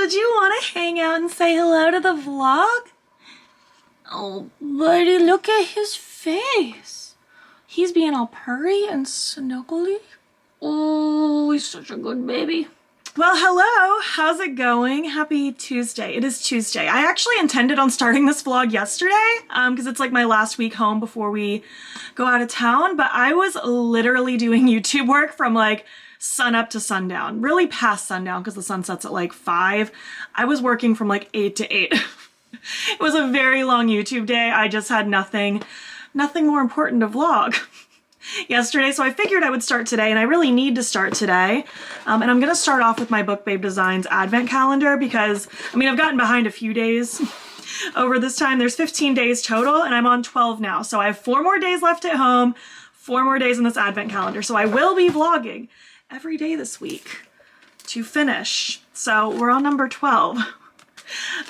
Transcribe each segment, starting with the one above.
did you want to hang out and say hello to the vlog? Oh, buddy, look at his face. He's being all purry and snuggly. Oh, he's such a good baby. Well, hello, how's it going? Happy Tuesday. It is Tuesday. I actually intended on starting this vlog yesterday because it's like my last week home before we go out of town, but I was literally doing YouTube work from like sun up to sundown, really past sundown because the sun sets at like 5. I was working from like 8 to 8. It was a very long YouTube day. I just had nothing more important to vlog yesterday, so I figured I would start today, and I really need to start today. And I'm gonna start off with my Book Babe Designs advent calendar because, I mean, I've gotten behind a few days over this time. There's 15 days total, and I'm on 12 now. So I have 4 more days left at home, 4 more days in this advent calendar. So I will be vlogging every day this week to finish. So we're on number 12.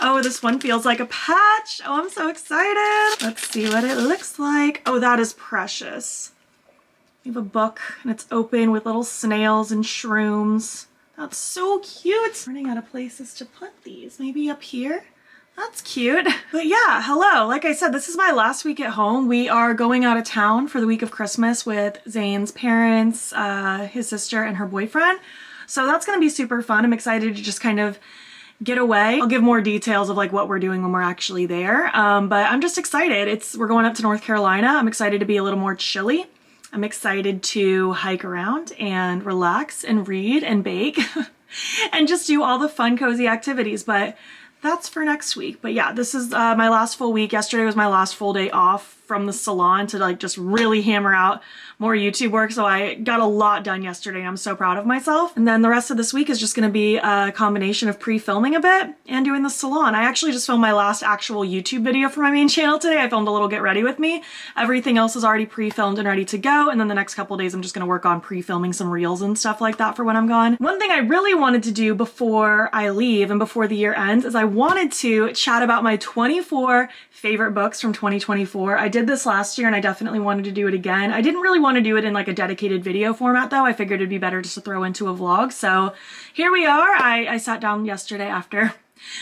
Oh, this one feels like a patch. Oh, I'm so excited. Let's see what it looks like. Oh, that is precious. We have a book and it's open with little snails and shrooms. That's so cute. Running out of places to put these. Maybe up here? That's cute. But yeah, hello. Like I said, this is my last week at home. We are going out of town for the week of Christmas with Zane's parents, his sister, and her boyfriend. So that's gonna be super fun. I'm excited to just kind of get away. I'll give more details of like what we're doing when we're actually there. But I'm just excited. We're going up to North Carolina. I'm excited to be a little more chilly. I'm excited to hike around and relax and read and bake and just do all the fun, cozy activities. But that's for next week. But yeah, this is my last full week. Yesterday was my last full day off from the salon to like just really hammer out more YouTube work. So I got a lot done yesterday and I'm so proud of myself. And then the rest of this week is just gonna be a combination of pre-filming a bit and doing the salon. I actually just filmed my last actual YouTube video for my main channel today. I filmed a little Get Ready With Me. Everything else is already pre-filmed and ready to go. And then the next couple days I'm just gonna work on pre-filming some reels and stuff like that for when I'm gone. One thing I really wanted to do before I leave and before the year ends is I wanted to chat about my 24 favorite books from 2024. I did this last year and I definitely wanted to do it again. I didn't really want to do it in like a dedicated video format though. I figured it'd be better just to throw into a vlog. So here we are. I sat down yesterday after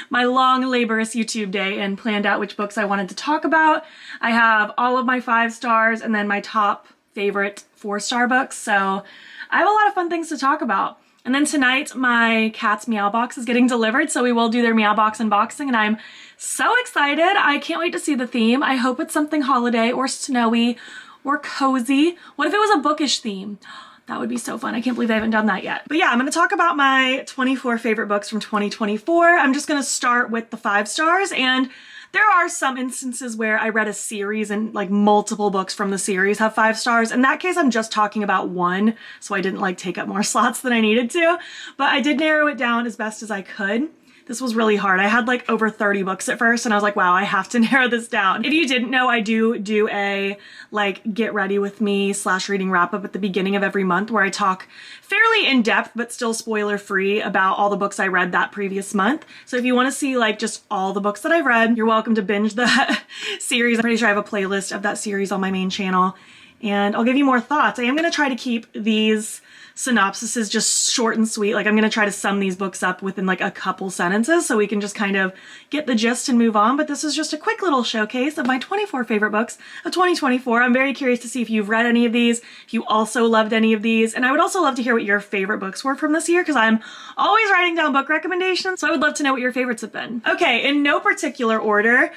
my long laborious YouTube day and planned out which books I wanted to talk about. I have all of my 5 stars and then my top favorite 4-star books. So I have a lot of fun things to talk about. And then tonight, my cat's meow box is getting delivered, so we will do their meow box unboxing, and I'm so excited. I can't wait to see the theme. I hope it's something holiday or snowy or cozy. What if it was a bookish theme? That would be so fun. I can't believe I haven't done that yet. But yeah, I'm gonna talk about my 24 favorite books from 2024. I'm just gonna start with the 5 stars, and there are some instances where I read a series and like multiple books from the series have 5 stars. In that case, I'm just talking about one, so I didn't like take up more slots than I needed to, but I did narrow it down as best as I could. This was really hard. I had like over 30 books at first and I was like, wow, I have to narrow this down. If you didn't know, I do a like get ready with me / reading wrap up at the beginning of every month where I talk fairly in depth but still spoiler free about all the books I read that previous month. So if you want to see like just all the books that I've read, you're welcome to binge the series. I'm pretty sure I have a playlist of that series on my main channel and I'll give you more thoughts. I am going to try to keep these synopsises just short and sweet. Like I'm gonna try to sum these books up within like a couple sentences so we can just kind of get the gist and move on. But this is just a quick little showcase of my 24 favorite books of 2024. I'm very curious to see if you've read any of these, if you also loved any of these. And I would also love to hear what your favorite books were from this year because I'm always writing down book recommendations. So I would love to know what your favorites have been. Okay, in no particular order,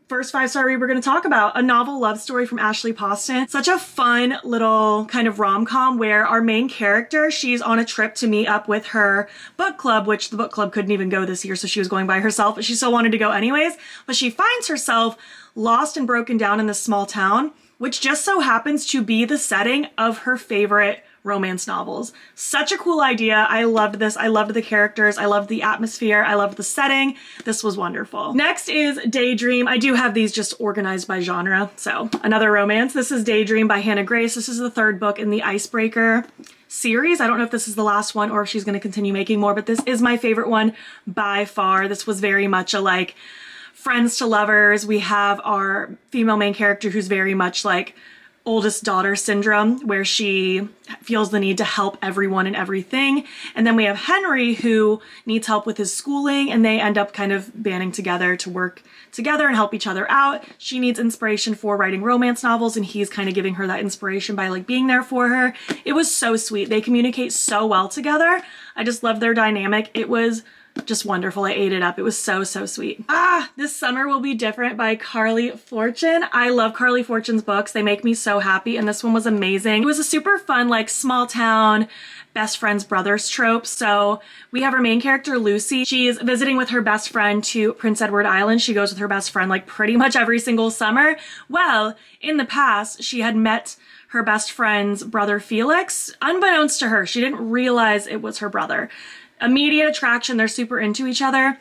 first 5-star read we're going to talk about, A Novel Love Story from Ashley Poston. Such a fun little kind of rom-com where our main character, she's on a trip to meet up with her book club, which the book club couldn't even go this year, so she was going by herself, but she still wanted to go anyways. But she finds herself lost and broken down in this small town, which just so happens to be the setting of her favorite romance novels. Such a cool idea. I loved this. I loved the characters. I loved the atmosphere. I loved the setting. This was wonderful. Next is Daydream. I do have these just organized by genre. So another romance. This is Daydream by Hannah Grace. This is the 3rd book in the Icebreaker series. I don't know if this is the last one or if she's going to continue making more, but this is my favorite one by far. This was very much a like friends to lovers. We have our female main character who's very much like oldest daughter syndrome, where she feels the need to help everyone and everything. And then we have Henry, who needs help with his schooling, and they end up kind of banding together to work together and help each other out. She needs inspiration for writing romance novels, and he's kind of giving her that inspiration by like being there for her. It was so sweet. They communicate so well together. I just love their dynamic. It was just wonderful. I ate it up. It was so, so sweet. This Summer Will Be Different by Carly Fortune. I love Carly Fortune's books. They make me so happy, and this one was amazing. It was a super fun, like, small town best friends brothers trope. So we have our main character, Lucy. She's visiting with her best friend to Prince Edward Island. She goes with her best friend like pretty much every single summer. Well, in the past, she had met her best friend's brother, Felix. Unbeknownst to her, she didn't realize it was her brother. Immediate attraction, they're super into each other.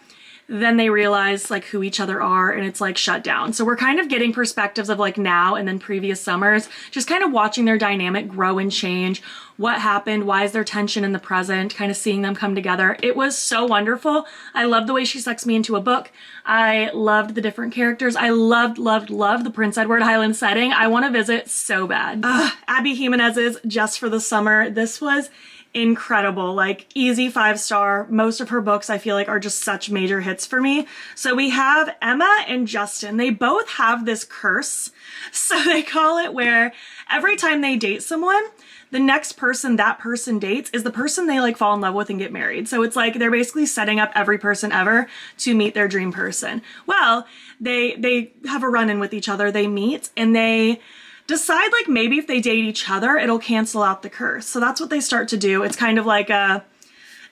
Then they realize like who each other are, and it's like shut down. So we're kind of getting perspectives of like now and then previous summers, just kind of watching their dynamic grow and change. What happened? Why is there tension in the present? Kind of seeing them come together. It was so wonderful. I love the way she sucks me into a book. I loved the different characters. I loved the Prince Edward Island setting. I want to visit so bad. Abby Jimenez's Just for the Summer. This was incredible, like easy 5-star. Most of her books I feel like are just such major hits for me. So we have Emma and Justin. They both have this curse. So they call it where every time they date someone, the next person that person dates is the person they like fall in love with and get married. So it's like they're basically setting up every person ever to meet their dream person. Well, they have a run-in with each other. They meet and they decide like maybe if they date each other, it'll cancel out the curse. So that's what they start to do. It's kind of like not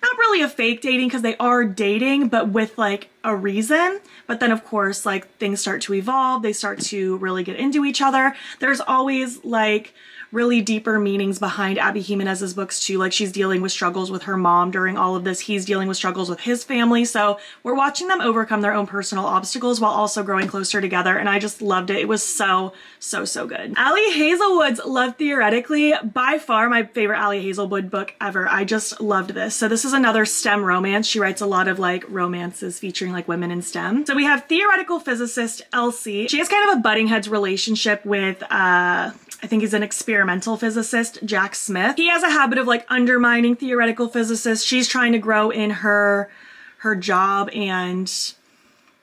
really a fake dating because they are dating, but with like a reason. But then of course, like things start to evolve. They start to really get into each other. There's always like really deeper meanings behind Abby Jimenez's books too. Like she's dealing with struggles with her mom during all of this. He's dealing with struggles with his family. So we're watching them overcome their own personal obstacles while also growing closer together. And I just loved it. It was so good. Allie Hazelwood's Love Theoretically, by far my favorite Allie Hazelwood book ever. I just loved this. So this is another STEM romance. She writes a lot of like romances featuring like women in STEM. So we have theoretical physicist Elsie. She has kind of a butting heads relationship with I think he's an experimental physicist, Jack Smith. He has a habit of like undermining theoretical physicists. She's trying to grow in her job and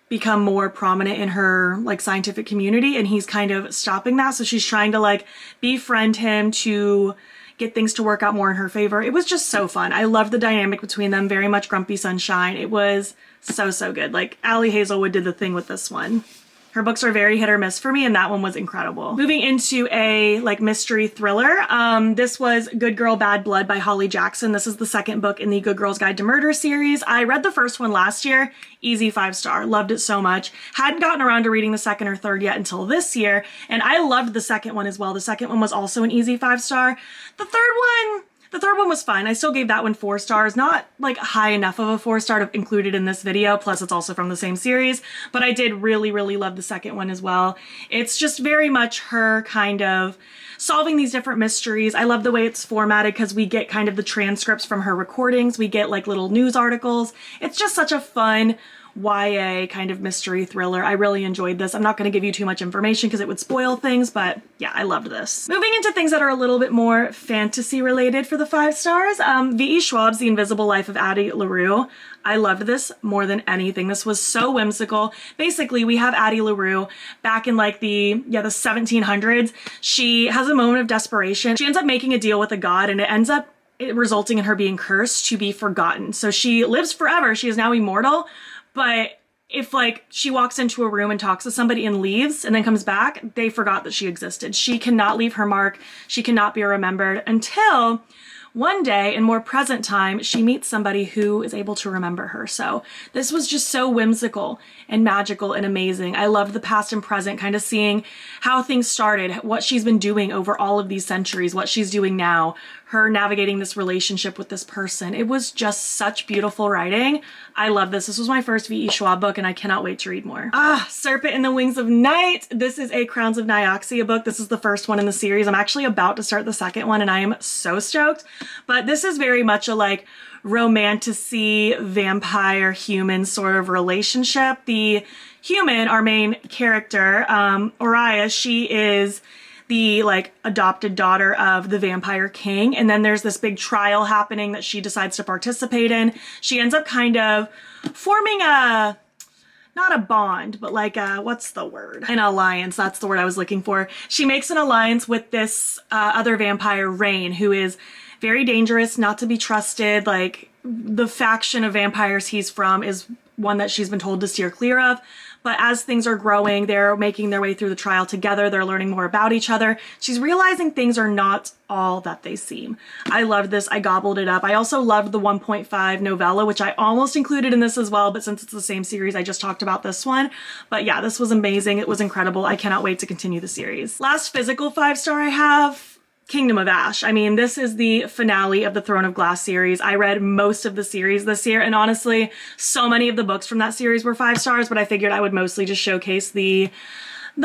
become more prominent in her like scientific community, and he's kind of stopping that. So she's trying to like befriend him to get things to work out more in her favor. It was just so fun. I loved the dynamic between them, very much Grumpy Sunshine. It was so good. Like Allie Hazelwood did the thing with this one. Her books are very hit or miss for me, and that one was incredible. Moving into a like mystery thriller. This was Good Girl, Bad Blood by Holly Jackson. This is the second book in the Good Girl's Guide to Murder series. I read the first one last year. Easy 5-star. Loved it so much. Hadn't gotten around to reading the second or third yet until this year, and I loved the second one as well. The second one was also an easy 5-star. The third one was fine. I still gave that one 4 stars. Not like high enough of a 4-star to include it in this video. Plus it's also from the same series, but I did really love the second one as well. It's just very much her kind of solving these different mysteries. I love the way it's formatted because we get kind of the transcripts from her recordings. We get like little news articles. It's just such a fun YA kind of mystery thriller. I really enjoyed this. I'm not going to give you too much information because it would spoil things, but yeah, I loved this. Moving into things that are a little bit more fantasy related for the 5 stars, V.E. Schwab's The Invisible Life of Addie LaRue. I loved this more than anything. This was so whimsical. Basically, we have Addie LaRue back in like the 1700s. She has a moment of desperation. She ends up making a deal with a god, and it ends up resulting in her being cursed to be forgotten. So she lives forever. She is now immortal. But if like she walks into a room and talks to somebody and leaves and then comes back, they forgot that she existed. She cannot leave her mark. She cannot be remembered until one day in more present time, she meets somebody who is able to remember her. So this was just so whimsical and magical and amazing. I loved the past and present, kind of seeing how things started, what she's been doing over all of these centuries, what she's doing now, her navigating this relationship with this person. It was just such beautiful writing. I love this. This was my first V.E. Schwab book, and I cannot wait to read more. Serpent in the Wings of Night. This is a Crowns of Nioxia book. This is the first one in the series. I'm actually about to start the second one, and I am so stoked. But this is very much a like romantasy, vampire, human sort of relationship. The human, our main character, Oriah, she is the like adopted daughter of the vampire king. And then there's this big trial happening that she decides to participate in. She ends up kind of forming a, not a bond, but like a, what's the word? An alliance, that's the word I was looking for. She makes an alliance with this other vampire, Rain, who is very dangerous, not to be trusted. Like, the faction of vampires he's from is one that she's been told to steer clear of. But as things are growing, they're making their way through the trial together. They're learning more about each other. She's realizing things are not all that they seem. I loved this. I gobbled it up. I also loved the 1.5 novella, which I almost included in this as well, but since it's the same series, I just talked about this one. But yeah, this was amazing. It was incredible. I cannot wait to continue the series. Last physical 5-star I have, Kingdom of Ash. I mean, this is the finale of the Throne of Glass series. I read most of the series this year, and honestly, so many of the books from that series were 5 stars, but I figured I would mostly just showcase the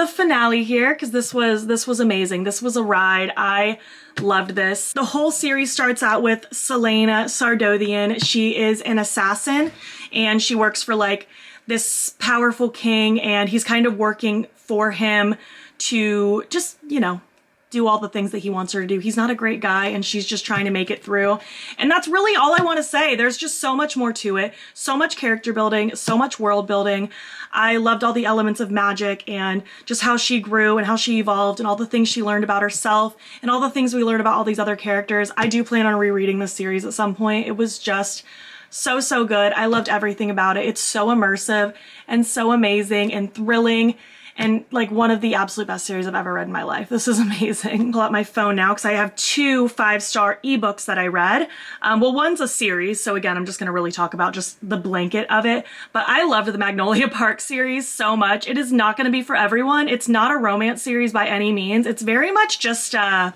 finale here, because this was amazing. This was a ride. I loved this. The whole series starts out with Selene Sardothian. She is an assassin, and she works for like this powerful king, and he's kind of working for him to just, you know, do all the things that he wants her to do. He's not a great guy, and she's just trying to make it through. And that's really all I want to say. There's just so much more to it. So much character building, so much world building. I loved all the elements of magic and just how she grew and how she evolved and all the things she learned about herself and all the things we learned about all these other characters. I do plan on rereading this series at some point. It was just so good. I loved everything about it. It's so immersive and so amazing and thrilling, and like one of the absolute best series I've ever read in my life. This is amazing. Pull out my phone now because I have 2 5-star ebooks that I read. Well, one's a series, so again, I'm just gonna really talk about just the blanket of it. But I loved the Magnolia Park series so much. It is not gonna be for everyone. It's not a romance series by any means. It's very much just I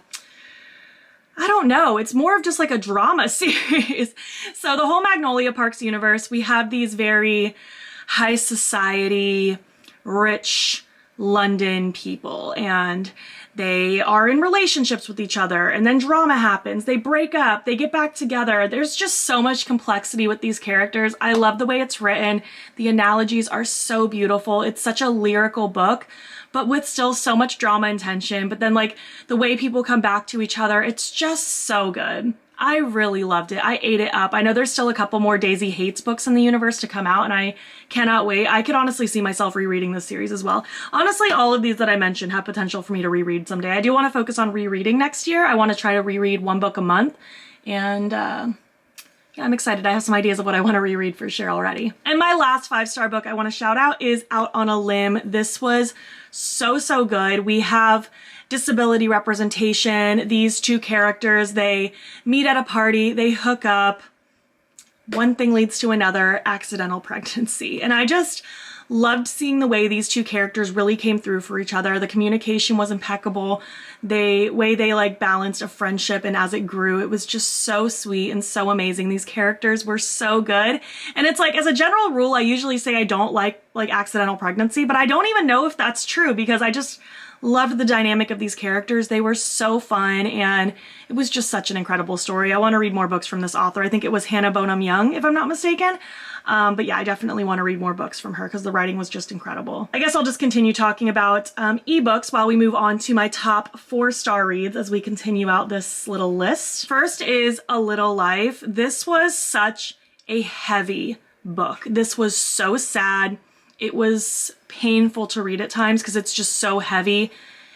don't know, it's more of just like a drama series. So the whole Magnolia Parks universe, we have these very high society, rich London people, and they are in relationships with each other, and then drama happens. They break up, they get back together. There's just so much complexity with these characters. I love the way it's written. The analogies are so beautiful. It's such a lyrical book, but with still so much drama and tension. But then like the way people come back to each other, it's just so good. I really loved it. I ate it up. I know there's still a couple more Daisy Hates books in the universe to come out, and I cannot wait. I could honestly see myself rereading this series as well. Honestly, all of these that I mentioned have potential for me to reread someday. I do want to focus on rereading next year. I want to try to reread 1 book a month, and yeah, I'm excited. I have some ideas of what I want to reread for sure already. And my last 5-star book I want to shout out is Out on a Limb. This was so good. We have disability representation. These 2 characters, they meet at a party, they hook up, one thing leads to another, accidental pregnancy. And I just loved seeing the way these 2 characters really came through for each other. The communication was impeccable. The way they like balanced a friendship, and as it grew, it was just so sweet and so amazing. These characters were so good. And it's like, as a general rule, I usually say I don't like accidental pregnancy, but I don't even know if that's true, because I just loved the dynamic of these characters. They were so fun, and it was just such an incredible story. I want to read more books from this author. I think it was Hannah Bonham Young, if I'm not mistaken. But yeah, I definitely want to read more books from her because the writing was just incredible. I guess I'll just continue talking about ebooks while we move on to my top 4-star reads as we continue out this little list. First is A Little Life. This was such a heavy book. This was so sad. It was painful to read at times because it's just so heavy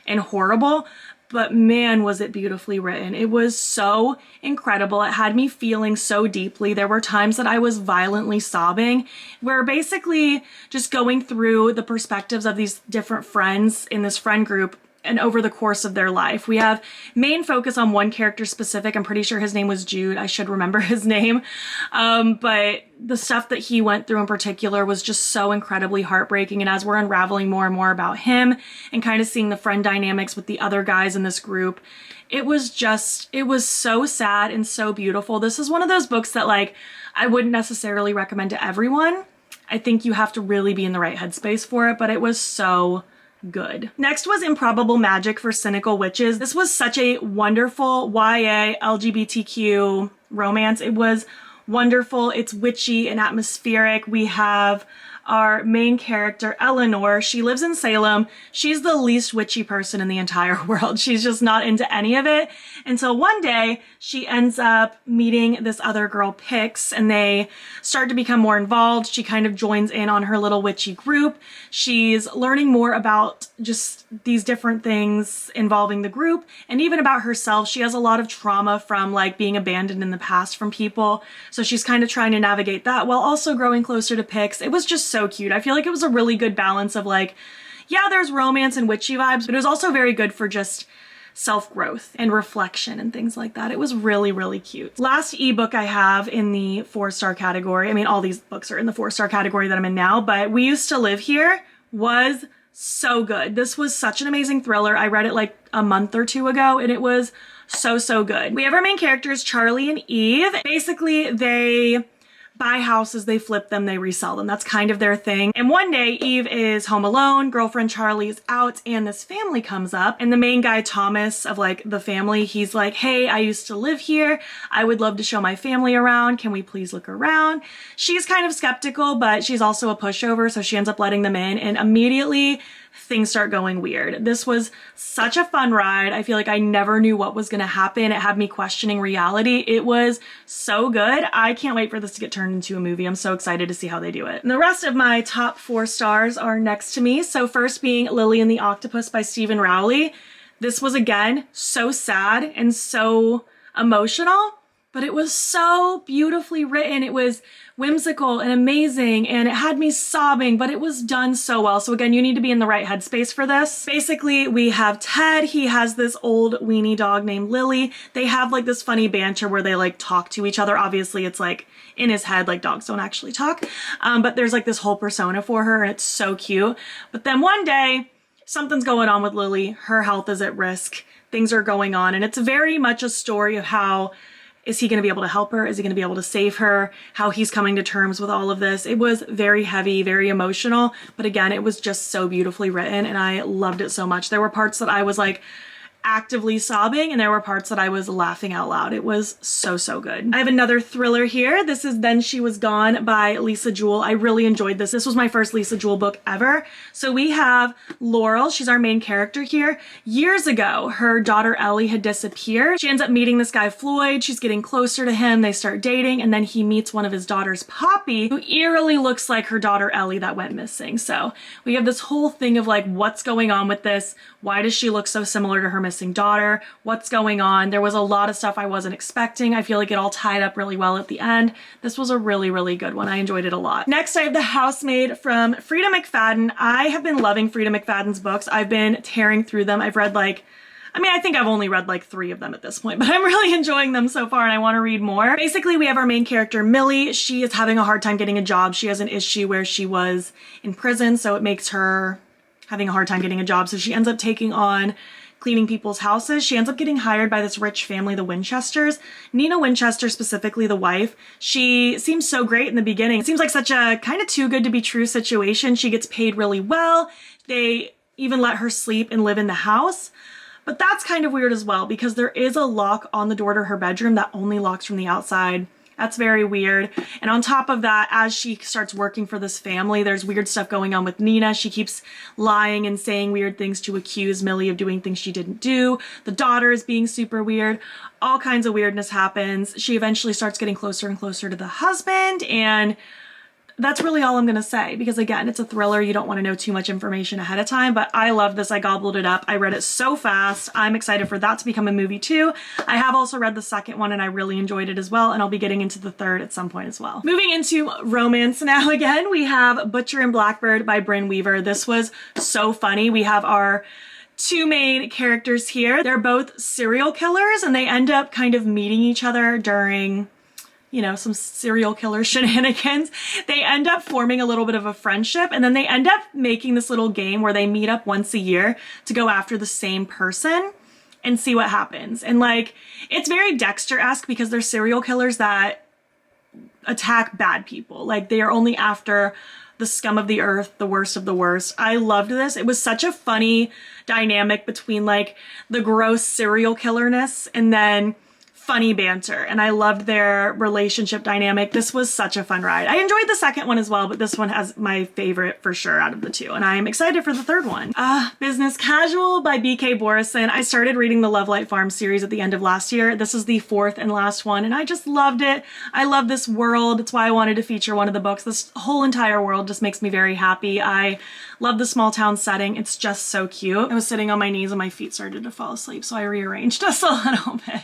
and horrible, but man, was it beautifully written. It was so incredible. It had me feeling so deeply. There were times that I was violently sobbing. We're basically just going through the perspectives of these different friends in this friend group and over the course of their life. We have main focus on one character specific. I'm pretty sure his name was Jude. I should remember his name. But the stuff that he went through in particular was just so incredibly heartbreaking. And as we're unraveling more and more about him and kind of seeing the friend dynamics with the other guys in this group, it was so sad and so beautiful. This is one of those books that like, I wouldn't necessarily recommend to everyone. I think you have to really be in the right headspace for it, but it was so good. Next was Improbable Magic for Cynical Witches. This was such a wonderful YA LGBTQ romance. It was wonderful. It's witchy and atmospheric. We have our main character, Eleanor. She lives in Salem. She's the least witchy person in the entire world. She's just not into any of it until one day she ends up meeting this other girl, Pix, and they start to become more involved. She kind of joins in on her little witchy group. She's learning more about just these different things involving the group and even about herself. She has a lot of trauma from like being abandoned in the past from people. So she's kind of trying to navigate that while also growing closer to Pix. It was just so cute. I feel like it was a really good balance of like, yeah, there's romance and witchy vibes, but it was also very good for just self-growth and reflection and things like that. It was really, really cute. Last ebook I have in the 4-star category. I mean, all these books are in the 4-star category that I'm in now, but We Used to Live Here was so good. This was such an amazing thriller. I read it like a month or two ago and it was so, so good. We have our main characters, Charlie and Eve. Basically, they buy houses, they flip them, they resell them. That's kind of their thing. And one day Eve is home alone, girlfriend Charlie's out, and this family comes up. And the main guy, Thomas, of like the family, he's like, hey, I used to live here. I would love to show my family around. Can we please look around? She's kind of skeptical, but she's also a pushover, so she ends up letting them in, and immediately things start going weird. This was such a fun ride. I feel like I never knew what was gonna happen. It had me questioning reality. It was so good. I can't wait for this to get turned into a movie. I'm so excited to see how they do it. And the rest of my top 4 stars are next to me. So first being Lily and the Octopus by Stephen Rowley. This was again so sad and so emotional, but it was so beautifully written. It was whimsical and amazing, and it had me sobbing, but it was done so well. So again, you need to be in the right headspace for this. Basically, we have Ted. He has this old weenie dog named Lily. They have like this funny banter where they like talk to each other. Obviously, it's like in his head, like dogs don't actually talk, but there's like this whole persona for her, and it's so cute. But then one day, something's going on with Lily. Her health is at risk. Things are going on, and it's very much a story of how is he going to be able to help her? Is he going to be able to save her? How he's coming to terms with all of this. It was very heavy, very emotional, but again, it was just so beautifully written and I loved it so much. There were parts that I was like actively sobbing and there were parts that I was laughing out loud. It was so, so good. I have another thriller here. This is Then She Was Gone by Lisa Jewell. I really enjoyed this. This was my first Lisa Jewell book ever. So we have Laurel. She's our main character here. Years ago, her daughter Ellie had disappeared. She ends up meeting this guy Floyd. She's getting closer to him. They start dating and then he meets one of his daughters, Poppy, who eerily looks like her daughter Ellie that went missing. So we have this whole thing of like, what's going on with this? Why does she look so similar to her missing daughter? What's going on? There was a lot of stuff I wasn't expecting. I feel like it all tied up really well at the end. This was a really, really good one. I enjoyed it a lot. Next, I have The Housemaid from Frida McFadden. I have been loving Frida McFadden's books. I've been tearing through them. I've read like, I think I've only read like 3 of them at this point, but I'm really enjoying them so far and I want to read more. Basically, we have our main character, Millie. She is having a hard time getting a job. She has an issue where she was in prison, so it makes her having a hard time getting a job. So she ends up taking on cleaning people's houses. She ends up getting hired by this rich family, the Winchesters. Nina Winchester, specifically the wife, she seems so great in the beginning. It seems like such a kind of too good to be true situation. She gets paid really well. They even let her sleep and live in the house. But that's kind of weird as well because there is a lock on the door to her bedroom that only locks from the outside. That's very weird. And on top of that, as she starts working for this family, there's weird stuff going on with Nina. She keeps lying and saying weird things to accuse Millie of doing things she didn't do. The daughter is being super weird. All kinds of weirdness happens. She eventually starts getting closer and closer to the husband, and that's really all I'm gonna say because again, it's a thriller. You don't want to know too much information ahead of time, but I love this. I gobbled it up. I read it so fast. I'm excited for that to become a movie too. I have also read the second one and I really enjoyed it as well, and I'll be getting into the third at some point as well. Moving into romance now again, we have Butcher and Blackbird by Brynne Weaver. This was so funny. We have our 2 main characters here. They're both serial killers and they end up kind of meeting each other during, you know, some serial killer shenanigans. They end up forming a little bit of a friendship and then they end up making this little game where they meet up once a year to go after the same person and see what happens. And like, it's very Dexter-esque because they're serial killers that attack bad people. Like they are only after the scum of the earth, the worst of the worst. I loved this. It was such a funny dynamic between like the gross serial killerness and then funny banter, and I loved their relationship dynamic. This was such a fun ride. I enjoyed the second one as well, but this one has my favorite for sure out of the two, and I'm excited for the third one. Business Casual by BK Borison. I started reading the Love Light Farm series at the end of last year. This is the fourth and last one, and I just loved it. I love this world. It's why I wanted to feature one of the books. This whole entire world just makes me very happy. I love the small town setting. It's just so cute. I was sitting on my knees and my feet started to fall asleep, so I rearranged us a little bit.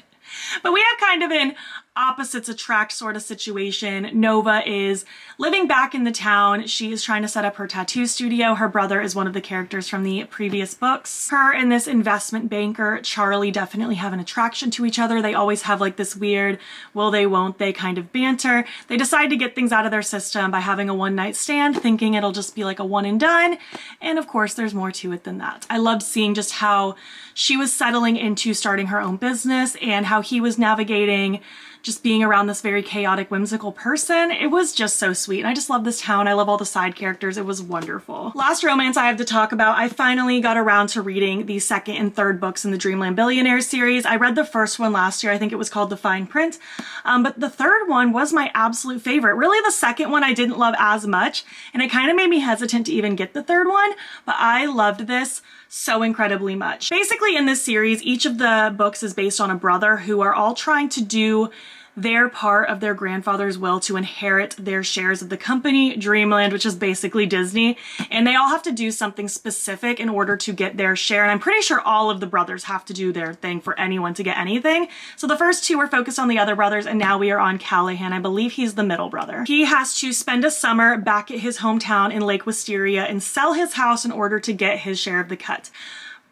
But we have kind of an opposites attract sort of situation. Nova is living back in the town. She is trying to set up her tattoo studio. Her brother is one of the characters from the previous books. Her and this investment banker, Charlie, definitely have an attraction to each other. They always have like this weird will they, won't they kind of banter. They decide to get things out of their system by having a one-night stand, thinking it'll just be like a one and done. And of course, there's more to it than that. I loved seeing just how she was settling into starting her own business and how he was navigating just being around this very chaotic, whimsical person. It was just so sweet. And I just love this town. I love all the side characters. It was wonderful. Last romance I have to talk about, I finally got around to reading the second and third books in the Dreamland Billionaires series. I read the first one last year. I think it was called The Fine Print. But the third one was my absolute favorite. Really, the second one I didn't love as much, and it kind of made me hesitant to even get the third one, but I loved this so incredibly much. Basically, in this series, each of the books is based on a brother who are all trying to do their part of their grandfather's will to inherit their shares of the company, Dreamland, which is basically Disney, and they all have to do something specific in order to get their share, and I'm pretty sure all of the brothers have to do their thing for anyone to get anything. So the first two were focused on the other brothers, and now we are on Callahan. I believe he's the middle brother. He has to spend a summer back at his hometown in Lake Wisteria and sell his house in order to get his share of the cut.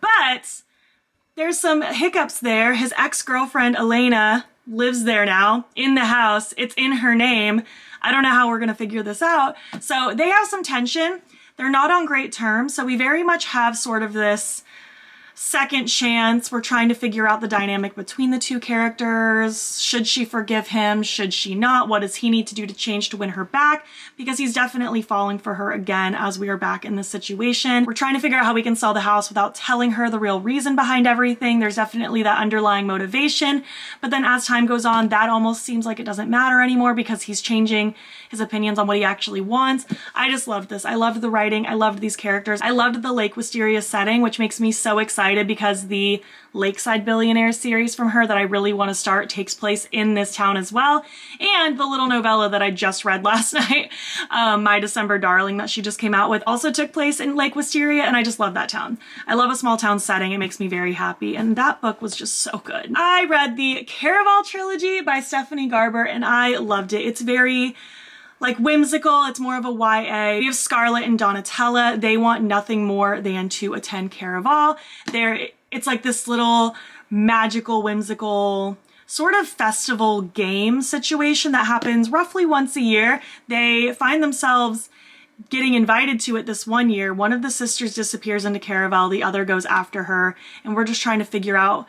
But there's some hiccups there. His ex-girlfriend, Elena, lives there now in the house. It's in her name. I don't know how we're going to figure this out. So they have some tension. They're not on great terms. So we very much have sort of this second chance. We're trying to figure out the dynamic between the two characters. Should she forgive him? Should she not? What does he need to do to change to win her back? Because he's definitely falling for her again as we are back in this situation. We're trying to figure out how we can sell the house without telling her the real reason behind everything. There's definitely that underlying motivation. But then as time goes on, that almost seems like it doesn't matter anymore because he's changing his opinions on what he actually wants. I just loved this. I loved the writing. I loved these characters. I loved the Lake Wisteria setting, which makes me so excited because the Lakeside Billionaires series from her that I really want to start takes place in this town as well. And the little novella that I just read last night, My December Darling, that she just came out with, also took place in Lake Wisteria, and I just love that town. I love a small town setting. It makes me very happy, and that book was just so good. I read the Caraval trilogy by Stephanie Garber, and I loved it. It's very like whimsical. It's more of a YA. We have Scarlett and Donatella. They want nothing more than to attend Caraval. It's like this little magical, whimsical sort of festival game situation that happens roughly once a year. They find themselves getting invited to it this one year. One of the sisters disappears into Caraval, the other goes after her, and we're just trying to figure out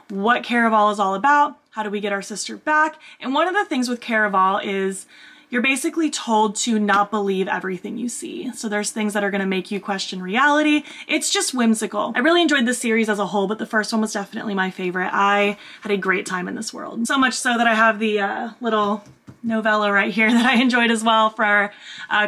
what Caraval is all about. How do we get our sister back? And one of the things with Caraval is you're basically told to not believe everything you see. So there's things that are going to make you question reality. It's just whimsical. I really enjoyed this series as a whole, but the first one was definitely my favorite. I had a great time in this world. So much so that I have the little novella right here that I enjoyed as well for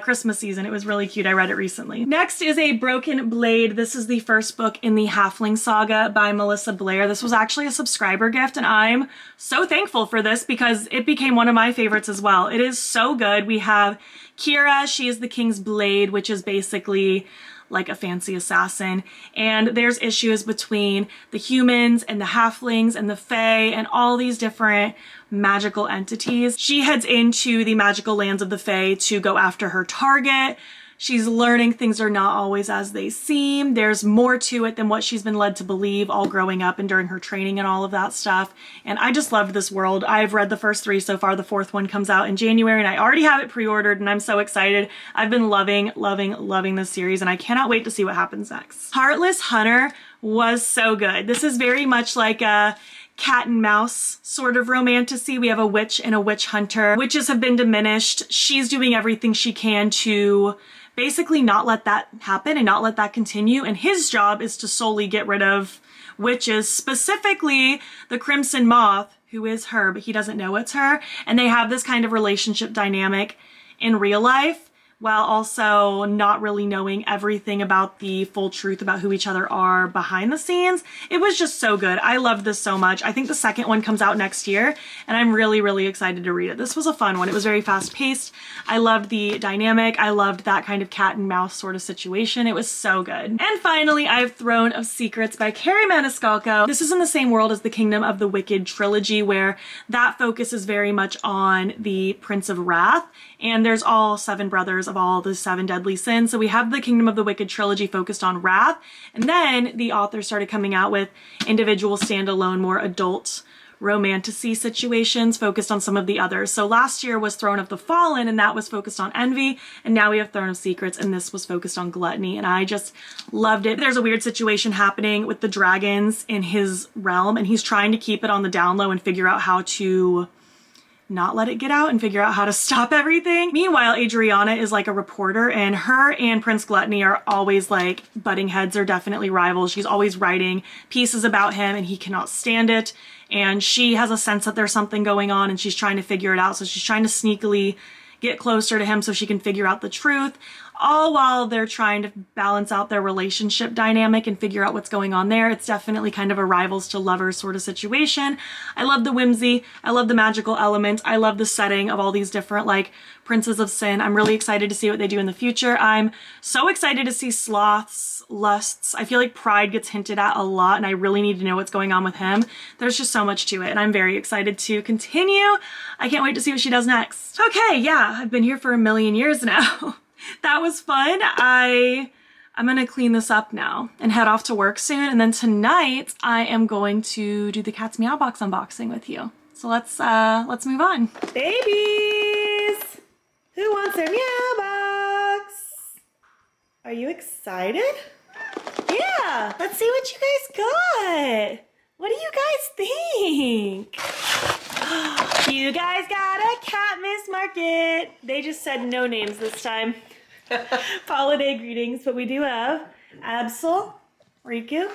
Christmas season. It was really cute. I read it recently. Next is A Broken Blade. This is the first book in the Halfling Saga by Melissa Blair. This was actually a subscriber gift, and I'm so thankful for this because it became one of my favorites as well. It is so good. We have Kira. She is the King's Blade, which is basically like a fancy assassin, and there's issues between the humans and the halflings and the fae and all these different magical entities. She heads into the magical lands of the fae to go after her target. She's learning things are not always as they seem. There's more to it than what she's been led to believe all growing up and during her training and all of that stuff. And I just loved this world. I've read the first three so far. The fourth one comes out in January and I already have it pre-ordered and I'm so excited. I've been loving this series and I cannot wait to see what happens next. Heartless Hunter was so good. This is very much like a cat and mouse sort of romantasy. We have a witch and a witch hunter. Witches have been diminished. She's doing everything she can to basically not let that happen and not let that continue. And his job is to solely get rid of witches, specifically the Crimson Moth, who is her, but he doesn't know it's her. And they have this kind of relationship dynamic in real life, while also not really knowing everything about the full truth about who each other are behind the scenes. It was just so good. I loved this so much. I think the second one comes out next year, and I'm really, really excited to read it. This was a fun one. It was very fast paced. I loved the dynamic. I loved that kind of cat and mouse sort of situation. It was so good. And finally, I have Throne of Secrets by Carrie Maniscalco. This is in the same world as the Kingdom of the Wicked trilogy, where that focuses very much on the Prince of Wrath, and there's all 7 brothers of all the 7 deadly sins. So we have the Kingdom of the Wicked trilogy focused on wrath, and then the author started coming out with individual standalone, more adult romantasy situations focused on some of the others. So last year was Throne of the Fallen, and that was focused on envy, and now we have Throne of Secrets, and this was focused on gluttony, and I just loved it. There's a weird situation happening with the dragons in his realm, and he's trying to keep it on the down low and figure out how to not let it get out and figure out how to stop everything. Meanwhile, Adriana is like a reporter, and her and Prince Gluttony are always like butting heads. Are definitely rivals. She's always writing pieces about him and he cannot stand it. And she has a sense that there's something going on and she's trying to figure it out. So she's trying to sneakily get closer to him so she can figure out the truth, all while they're trying to balance out their relationship dynamic and figure out what's going on there. It's definitely kind of a rivals to lovers sort of situation. I love the whimsy. I love the magical element. I love the setting of all these different like princes of sin. I'm really excited to see what they do in the future. I'm so excited to see Sloth's lusts. I feel like Pride gets hinted at a lot and I really need to know what's going on with him. There's just so much to it and I'm very excited to continue. I can't wait to see what she does next. Okay, yeah, I've been here for a million years now. That was fun. I'm gonna clean this up now and head off to work soon. And then tonight I am going to do the cat's meow box unboxing with you. So let's move on. Babies! Who wants their meow box? Are you excited? Yeah, let's see what you guys got. What do you guys think? You guys got a cat, Miss Market. They just said no names this time. Holiday greetings, but we do have Absol, Riku,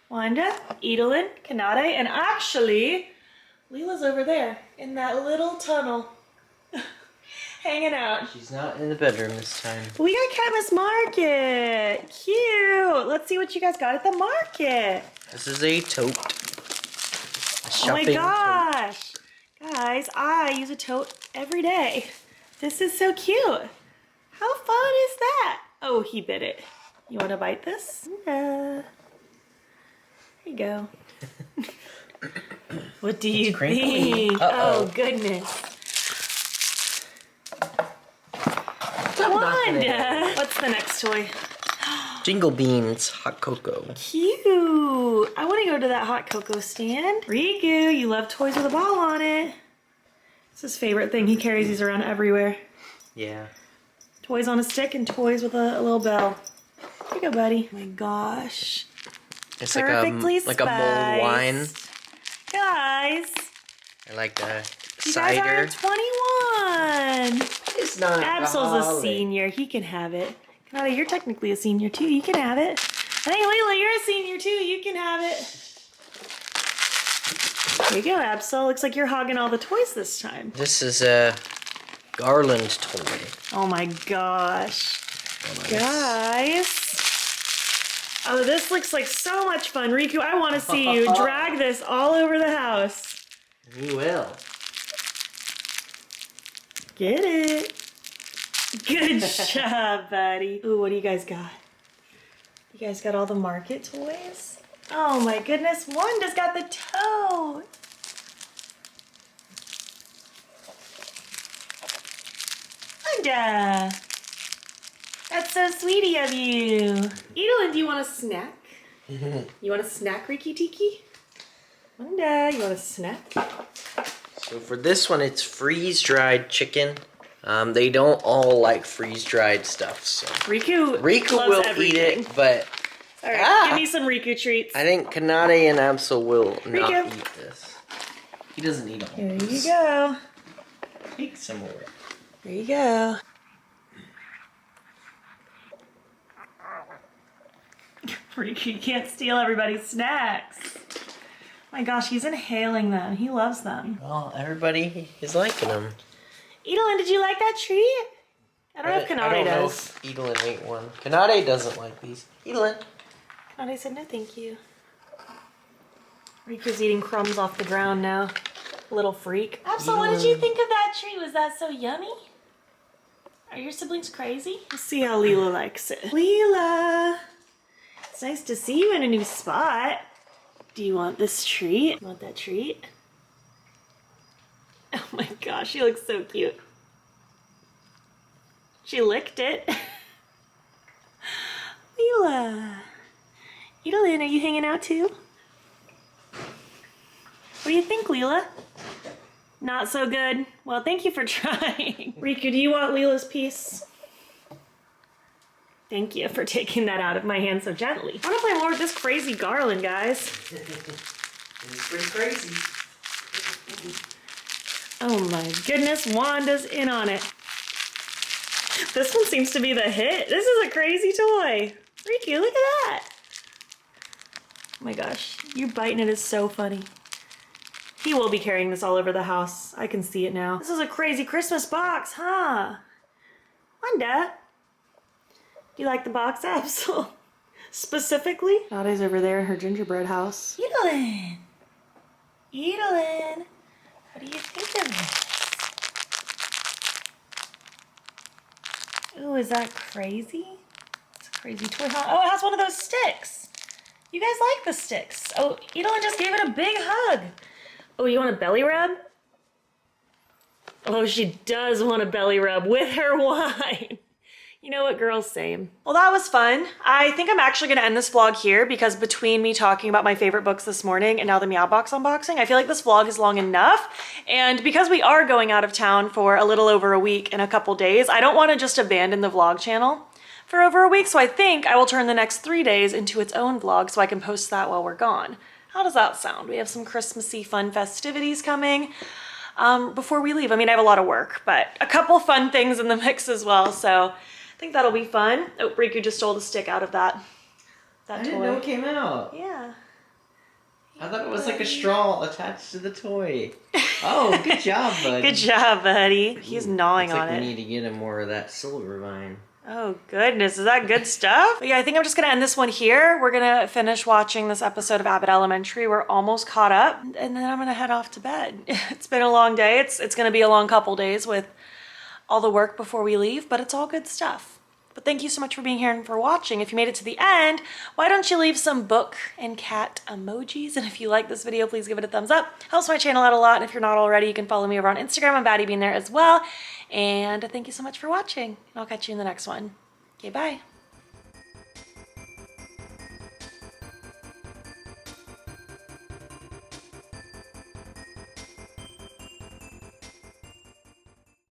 Wanda, Edelyn, Clionadh, and actually, Leela's over there in that little tunnel. Hanging out. She's not in the bedroom this time. We got Cat Miss Market. Cute. Let's see what you guys got at the market. This is a tote. Oh my gosh. Tote. Guys, I use a tote every day. This is so cute. How fun is that? Oh, he bit it. You want to bite this? There you go. What do you think? Uh-oh. Oh, goodness. Wanda! What's the next toy? Jingle Beans Hot Cocoa. Cute! I want to go to that hot cocoa stand. Riku, you love toys with a ball on it. It's his favorite thing. He carries these around everywhere. Yeah. Toys on a stick and toys with a little bell. Here you go, buddy. Oh my gosh. It's perfectly like a mulled wine. Guys. I like the You cider. guys are 21. It's not Absol's a senior. He can have it. Clionadh, you're technically a senior too. You can have it. Hey, Leela, you're a senior too. You can have it. There you go, Absol. Looks like you're hogging all the toys this time. This is a garland toy. Oh my gosh. Oh, Guys. Oh, this looks like so much fun. Riku, I want to see you drag this all over the house. You will. Get it. Good job, buddy. Ooh, what do you guys got? You guys got all the market toys? Oh my goodness, Wanda's got the tote. Wanda. That's so sweetie of you. Edelyn, do you want a snack? You want a snack, Riki Tiki? Wanda, you want a snack? So for this one, it's freeze-dried chicken. They don't all like freeze-dried stuff, so Riku loves will everything. eat it, but all right, give me some Riku treats. I think Clionadh and Absol will not Riku. eat this. He doesn't eat all Here this. you go. Take some more. There you go. Riku, you can't steal everybody's snacks. My gosh, he's inhaling them. He loves them. Well, everybody is liking them. Edelin, did you like that treat? I don't know if Clionadh does. If Edelin ate one. Clionadh doesn't like these. Edelin. Clionadh said no thank you. Riku's eating crumbs off the ground now. Little freak. Absol, what did you think of that treat? Was that so yummy? Are your siblings crazy? Let's see how Leela likes it. Leela! It's nice to see you in a new spot. Do you want this treat? You want that treat? Oh my gosh, she looks so cute. She licked it. Leela. Edelin, are you hanging out too? What do you think, Leela? Not so good. Well, thank you for trying. Riku, do you want Leela's piece? Thank you for taking that out of my hand so gently. I want to play more with this crazy garland, guys. It's pretty crazy. Oh my goodness, Wanda's in on it. This one seems to be the hit. This is a crazy toy. Riku, look at that. Oh my gosh, you biting it is so funny. He will be carrying this all over the house. I can see it now. This is a crazy Christmas box, huh? Wanda, do you like the box, Absol? Specifically? Nade's over there in her gingerbread house. Edelin! Edelin! What do you think of this? Ooh, is that crazy? It's a crazy toy, huh? Oh, it has one of those sticks. You guys like the sticks. Oh, Edelin just gave it a big hug. Oh, you want a belly rub? Oh, she does want a belly rub with her wine. You know what girls say. Well, that was fun. I think I'm actually going to end this vlog here because between me talking about my favorite books this morning and now the meowbox unboxing, I feel like this vlog is long enough. And because we are going out of town for a little over a week and a couple days, I don't want to just abandon the vlog channel for over a week. So I think I will turn the next 3 days into its own vlog so I can post that while we're gone. How does that sound? We have some Christmassy fun festivities coming before we leave. I mean, I have a lot of work, but a couple fun things in the mix as well. So I think that'll be fun. Oh, Riku just stole the stick out of that toy. I didn't know it came out. Yeah. I thought it was like a straw attached to the toy. Oh, good job, buddy. Good job, buddy. He's gnawing on it. We need to get him more of that silver vine. Oh goodness, is that good stuff? But yeah, I think I'm just gonna end this one here. We're gonna finish watching this episode of Abbott Elementary. We're almost caught up, and then I'm gonna head off to bed. It's been a long day. It's gonna be a long couple days with all the work before we leave, but it's all good stuff. But thank you so much for being here and for watching. If you made it to the end, why don't you leave some book and cat emojis? And if you like this video, please give it a thumbs up. Helps my channel out a lot. And if you're not already, you can follow me over on Instagram. I'm BATTYBEAN there as well. And thank you so much for watching. And I'll catch you in the next one. Okay, bye.